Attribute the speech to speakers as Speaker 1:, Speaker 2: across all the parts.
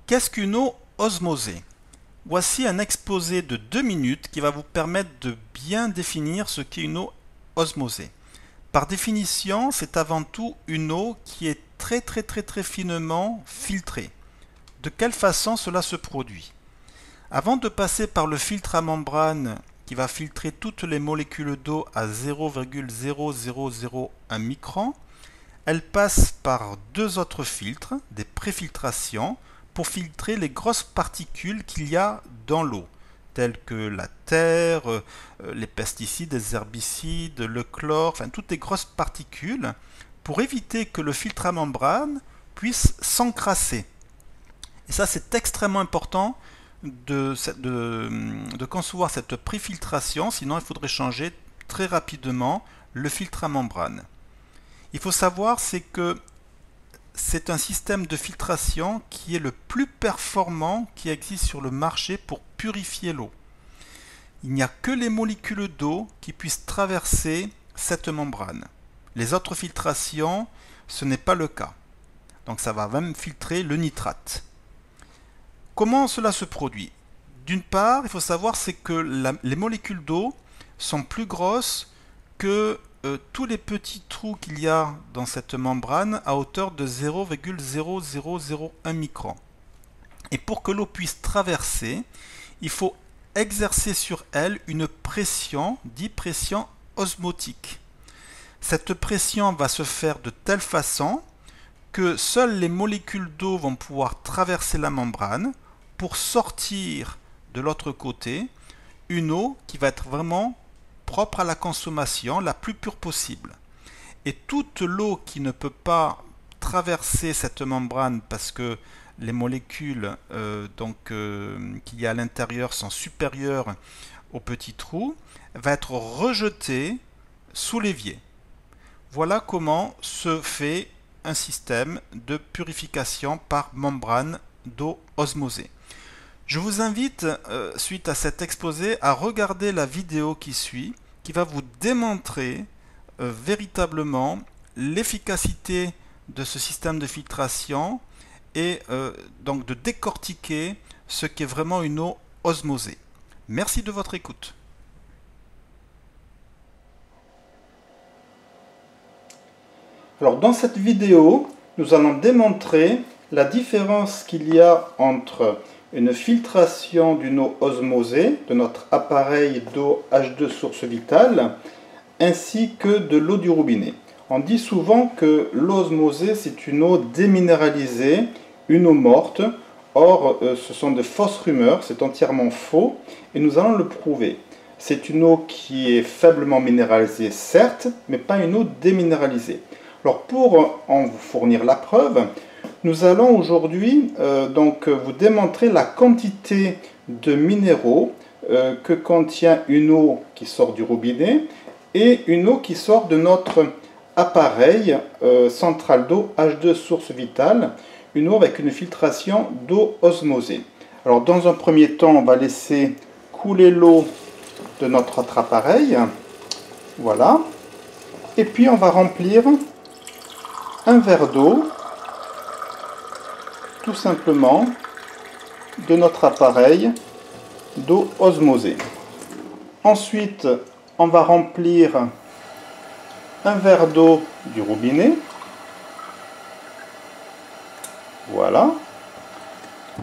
Speaker 1: Qu'est-ce qu'une eau osmosée? Voici un exposé de 2 minutes qui va vous permettre de bien définir ce qu'est une eau osmosée. Par définition, c'est avant tout une eau qui est très finement filtrée. De quelle façon cela se produit? Avant de passer par le filtre à membrane qui va filtrer toutes les molécules d'eau à 0,0001 micron, elle passe par deux autres filtres, des préfiltrations, pour filtrer les grosses particules qu'il y a dans l'eau, telles que la terre, les pesticides, les herbicides, le chlore, enfin toutes les grosses particules, pour éviter que le filtre à membrane puisse s'encrasser. Et ça, c'est extrêmement important de concevoir cette préfiltration, sinon il faudrait changer très rapidement le filtre à membrane. Il faut savoir, c'est que c'est un système de filtration qui est le plus performant qui existe sur le marché pour purifier l'eau. Il n'y a que les molécules d'eau qui puissent traverser cette membrane. Les autres filtrations, ce n'est pas le cas. Donc ça va même filtrer le nitrate. Comment cela se produit? D'une part, il faut savoir c'est que les molécules d'eau sont plus grosses que tous les petits trous qu'il y a dans cette membrane à hauteur de 0,0001 micron. Et pour que l'eau puisse traverser, il faut exercer sur elle une pression, dite pression osmotique. Cette pression va se faire de telle façon que seules les molécules d'eau vont pouvoir traverser la membrane pour sortir de l'autre côté une eau qui va être vraiment propre à la consommation, la plus pure possible. Et toute l'eau qui ne peut pas traverser cette membrane parce que les molécules qu'il y a à l'intérieur sont supérieures au petit trou, va être rejetée sous l'évier. Voilà comment se fait un système de purification par membrane d'eau osmosée. Je vous invite, suite à cet exposé, à regarder la vidéo qui suit, qui va vous démontrer véritablement l'efficacité de ce système de filtration et donc de décortiquer ce qu'est vraiment une eau osmosée. Merci de votre écoute. Alors dans cette vidéo, nous allons démontrer la différence qu'il y a entre une filtration d'une eau osmosée de notre appareil d'eau H2 source vitale ainsi que de l'eau du robinet. On dit souvent que l'eau osmosée c'est une eau déminéralisée, une eau morte. Or, ce sont de fausses rumeurs, c'est entièrement faux et nous allons le prouver. C'est une eau qui est faiblement minéralisée, certes, mais pas une eau déminéralisée. Alors, pour en vous fournir la preuve, nous allons aujourd'hui vous démontrer la quantité de minéraux que contient une eau qui sort du robinet et une eau qui sort de notre appareil central d'eau H2 source vitale, une eau avec une filtration d'eau osmosée. Alors dans un premier temps, on va laisser couler l'eau de notre autre appareil, voilà, et puis on va remplir un verre d'eau tout simplement de notre appareil d'eau osmosée. Ensuite, on va remplir un verre d'eau du robinet. Voilà.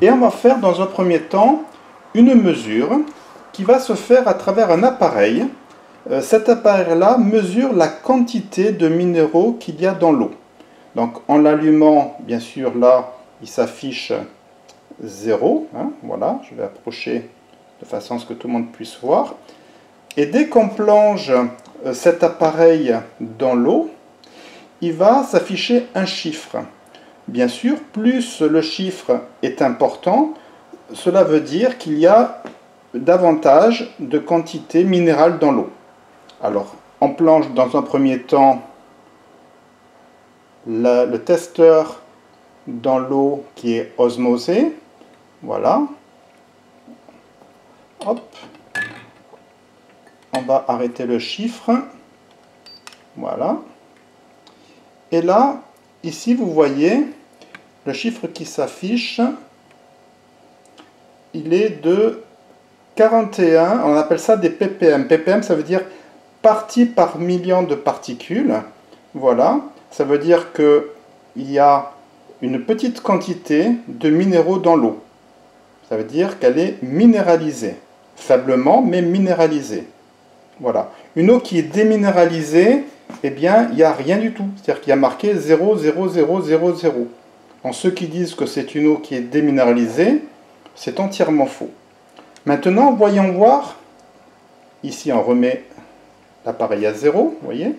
Speaker 1: Et on va faire dans un premier temps une mesure qui va se faire à travers un appareil. Cet appareil-là mesure la quantité de minéraux qu'il y a dans l'eau. Donc en l'allumant, bien sûr, là, il s'affiche 0. Hein, voilà, je vais approcher de façon à ce que tout le monde puisse voir. Et dès qu'on plonge cet appareil dans l'eau, il va s'afficher un chiffre. Bien sûr, plus le chiffre est important, cela veut dire qu'il y a davantage de quantité minérale dans l'eau. Alors, on plonge dans un premier temps le testeur dans l'eau qui est osmosée. Voilà. Hop. On va arrêter le chiffre. Voilà. Et là, ici, vous voyez le chiffre qui s'affiche
Speaker 2: il est de 41, on appelle ça des ppm. ppm, ça veut dire parties par million de particules. Voilà, ça veut dire qu'il y a une petite quantité de minéraux dans l'eau. Ça veut dire qu'elle est minéralisée. Faiblement, mais minéralisée. Voilà. Une eau qui est déminéralisée, eh bien, il n'y a rien du tout. C'est-à-dire qu'il y a marqué 0,0000. Donc, ceux qui disent que c'est une eau qui est déminéralisée, c'est entièrement faux. Maintenant, voyons voir. Ici, on remet l'appareil à 0, vous voyez.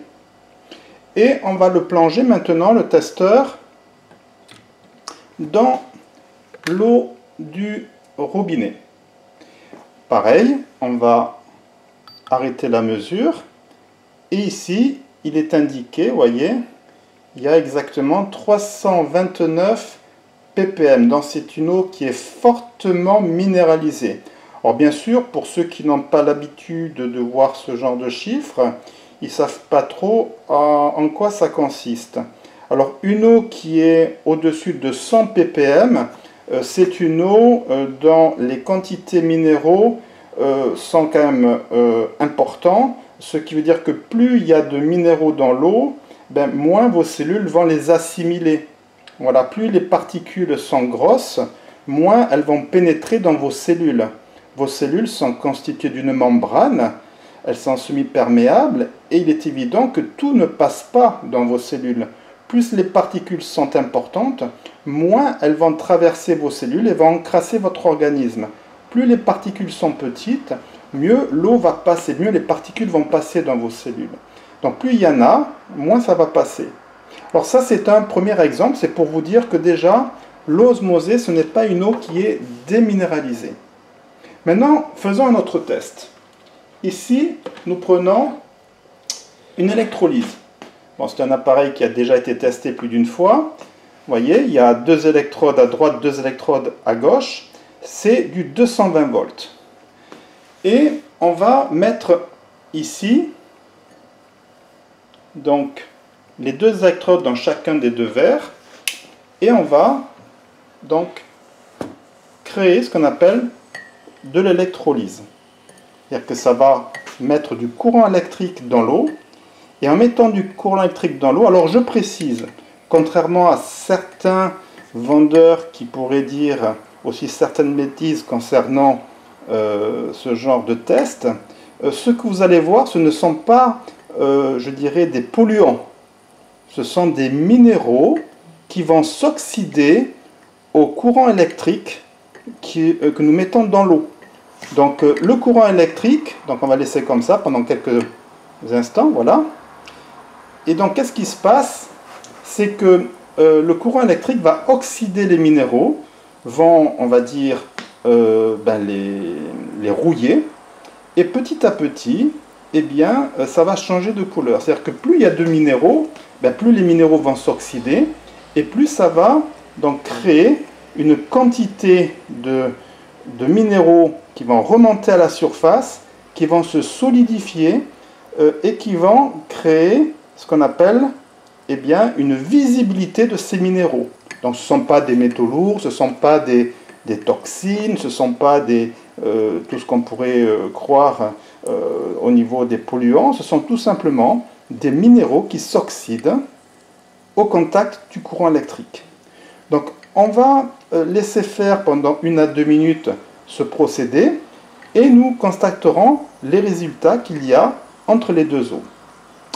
Speaker 2: Et on va le plonger maintenant, le testeur, dans l'eau du robinet. Pareil, on va arrêter la mesure. Et ici, il est indiqué, vous voyez, il y a exactement 329 ppm. Donc c'est une eau qui est fortement minéralisée. Alors bien sûr, pour ceux qui n'ont pas l'habitude de voir ce genre de chiffres, ils ne savent pas trop en quoi ça consiste. Alors une eau qui est au-dessus de 100 ppm, c'est une eau dont les quantités minéraux sont quand même importants, ce qui veut dire que plus il y a de minéraux dans l'eau, ben, moins vos cellules vont les assimiler. Voilà, plus les particules sont grosses, moins elles vont pénétrer dans vos cellules. Vos cellules sont constituées d'une membrane, elles sont semi-perméables, et il est évident que tout ne passe pas dans vos cellules. Plus les particules sont importantes, moins elles vont traverser vos cellules et vont encrasser votre organisme. Plus les particules sont petites, mieux l'eau va passer, mieux les particules vont passer dans vos cellules. Donc plus il y en a, moins ça va passer. Alors ça c'est un premier exemple, c'est pour vous dire que déjà, l'eau osmosée, ce n'est pas une eau qui est déminéralisée. Maintenant, faisons un autre test. Ici, nous prenons une électrolyse. Bon, c'est un appareil qui a déjà été testé plus d'une fois. Vous voyez, il y a 2 électrodes à droite, 2 électrodes à gauche. C'est du 220 volts. Et on va mettre ici, donc, les 2 électrodes dans chacun des 2 verres. Et on va donc créer ce qu'on appelle de l'électrolyse. C'est-à-dire que ça va mettre du courant électrique dans l'eau. Et en mettant du courant électrique dans l'eau, alors je précise, contrairement à certains vendeurs qui pourraient dire aussi certaines bêtises concernant ce genre de test, ce que vous allez voir, ce ne sont pas, je dirais, des polluants. Ce sont des minéraux qui vont s'oxyder au courant électrique que nous mettons dans l'eau. Donc le courant électrique, donc on va laisser comme ça pendant quelques instants, voilà. Et donc qu'est-ce qui se passe? C'est que le courant électrique va oxyder les minéraux, vont, on va dire, les rouiller, et petit à petit, eh bien, ça va changer de couleur. C'est-à-dire que plus il y a de minéraux, plus les minéraux vont s'oxyder, et plus ça va donc créer une quantité de minéraux qui vont remonter à la surface, qui vont se solidifier et qui vont créer ce qu'on appelle une visibilité de ces minéraux. Donc ce ne sont pas des métaux lourds, ce ne sont pas des toxines, ce ne sont pas tout ce qu'on pourrait croire au niveau des polluants, ce sont tout simplement des minéraux qui s'oxydent au contact du courant électrique. Donc on va laisser faire pendant 1 à 2 minutes ce procédé et nous constaterons les résultats qu'il y a entre les 2 eaux.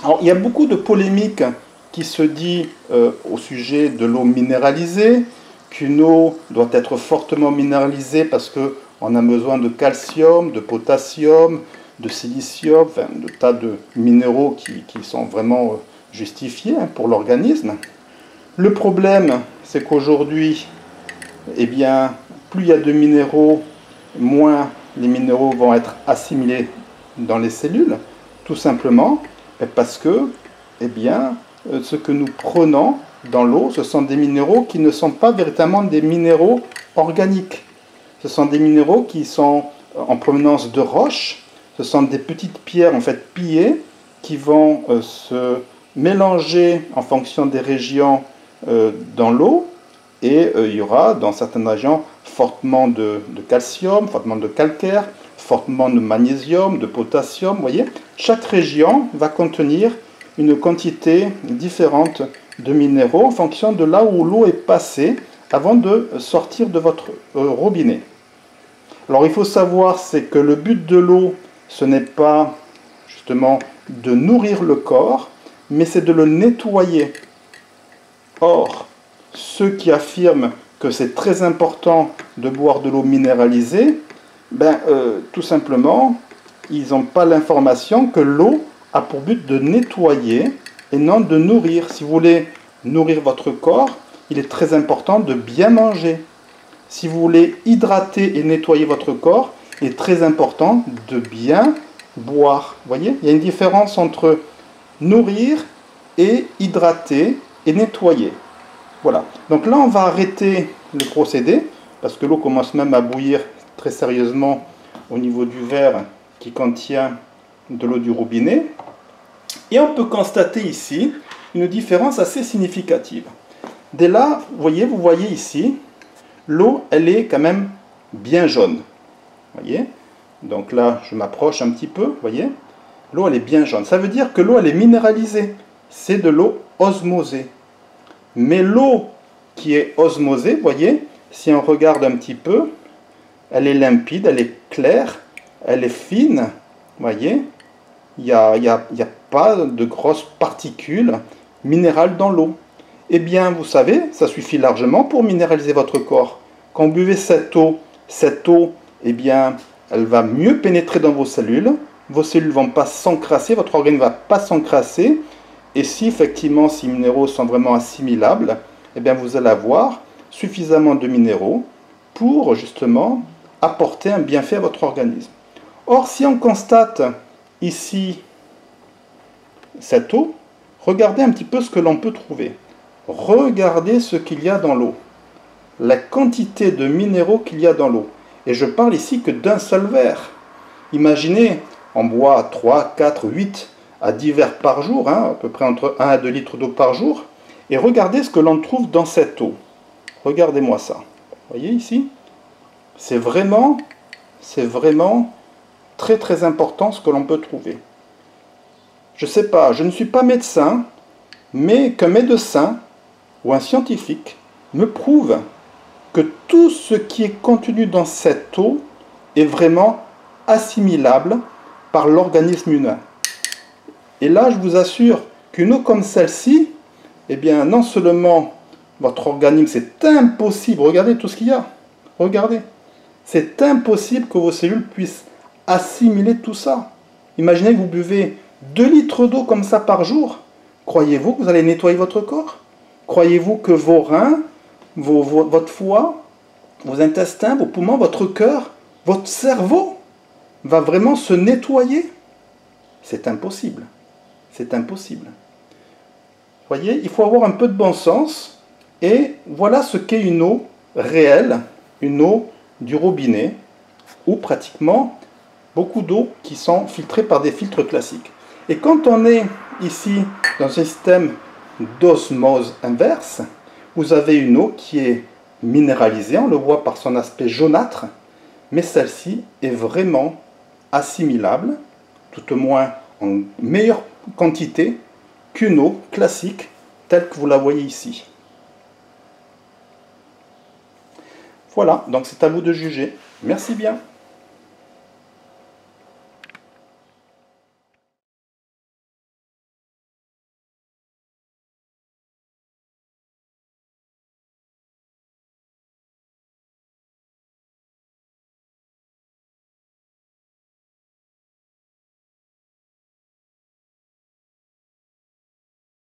Speaker 2: Alors, il y a beaucoup de polémiques qui se dit au sujet de l'eau minéralisée, qu'une eau doit être fortement minéralisée parce qu'on a besoin de calcium, de potassium, de silicium, enfin, de tas de minéraux qui sont vraiment justifiés pour l'organisme. Le problème, c'est qu'aujourd'hui, eh bien, plus il y a de minéraux, moins les minéraux vont être assimilés dans les cellules, tout simplement parce que, eh bien, ce que nous prenons dans l'eau, ce sont des minéraux qui ne sont pas véritablement des minéraux organiques. Ce sont des minéraux qui sont en provenance de roches, ce sont des petites pierres en fait pillées qui vont se mélanger en fonction des régions dans l'eau et il y aura dans certaines régions fortement de calcium, fortement de calcaire, fortement de magnésium, de potassium, vous voyez. Chaque région va contenir une quantité différente de minéraux en fonction de là où l'eau est passée avant de sortir de votre robinet. Alors il faut savoir, c'est que le but de l'eau, ce n'est pas justement de nourrir le corps, mais c'est de le nettoyer. Or, ceux qui affirment que c'est très important de boire de l'eau minéralisée, tout simplement, ils n'ont pas l'information que l'eau a pour but de nettoyer et non de nourrir. Si vous voulez nourrir votre corps, il est très important de bien manger. Si vous voulez hydrater et nettoyer votre corps, il est très important de bien boire. Vous voyez, il y a une différence entre nourrir et hydrater et nettoyer. Voilà. Donc là, on va arrêter le procédé parce que l'eau commence même à bouillir très sérieusement au niveau du verre qui contient de l'eau du robinet. Et on peut constater ici une différence assez significative. Dès là, vous voyez ici, l'eau, elle est quand même bien jaune. Voyez? Donc là, je m'approche un petit peu, vous voyez? L'eau, elle est bien jaune. Ça veut dire que l'eau, elle est minéralisée. C'est de l'eau osmosée. Mais l'eau qui est osmosée, vous voyez, si on regarde un petit peu, elle est limpide, elle est claire, elle est fine, vous voyez? Il n'y a pas de grosses particules minérales dans l'eau. Eh bien, vous savez, ça suffit largement pour minéraliser votre corps. Quand vous buvez cette eau, eh bien, elle va mieux pénétrer dans vos cellules ne vont pas s'encrasser, votre organisme ne va pas s'encrasser, et si effectivement ces minéraux sont vraiment assimilables, eh bien, vous allez avoir suffisamment de minéraux pour justement apporter un bienfait à votre organisme. Or, si on constate ici cette eau, regardez un petit peu ce que l'on peut trouver. Regardez ce qu'il y a dans l'eau. La quantité de minéraux qu'il y a dans l'eau. Et je parle ici que d'un seul verre. Imaginez, on boit 3, 4, 8 à 10 verres par jour, à peu près entre 1 à 2 litres d'eau par jour. Et regardez ce que l'on trouve dans cette eau. Regardez-moi ça. Vous voyez ici? C'est vraiment très très important ce que l'on peut trouver. Je ne sais pas, je ne suis pas médecin, mais qu'un médecin ou un scientifique me prouve que tout ce qui est contenu dans cette eau est vraiment assimilable par l'organisme humain. Et là, je vous assure qu'une eau comme celle-ci, eh bien, non seulement votre organisme, c'est impossible, regardez tout ce qu'il y a, regardez, c'est impossible que vos cellules puissent assimiler tout ça. Imaginez que vous buvez 2 litres d'eau comme ça par jour. Croyez-vous que vous allez nettoyer votre corps? Croyez-vous que vos reins, votre foie, vos intestins, vos poumons, votre cœur, votre cerveau va vraiment se nettoyer? C'est impossible. C'est impossible. Voyez, il faut avoir un peu de bon sens. Et voilà ce qu'est une eau réelle, une eau du robinet, ou pratiquement beaucoup d'eau qui sont filtrées par des filtres classiques. Et quand on est ici dans un système d'osmose inverse, vous avez une eau qui est minéralisée, on le voit par son aspect jaunâtre, mais celle-ci est vraiment assimilable, tout au moins en meilleure quantité qu'une eau classique telle que vous la voyez ici. Voilà, donc c'est à vous de juger. Merci bien.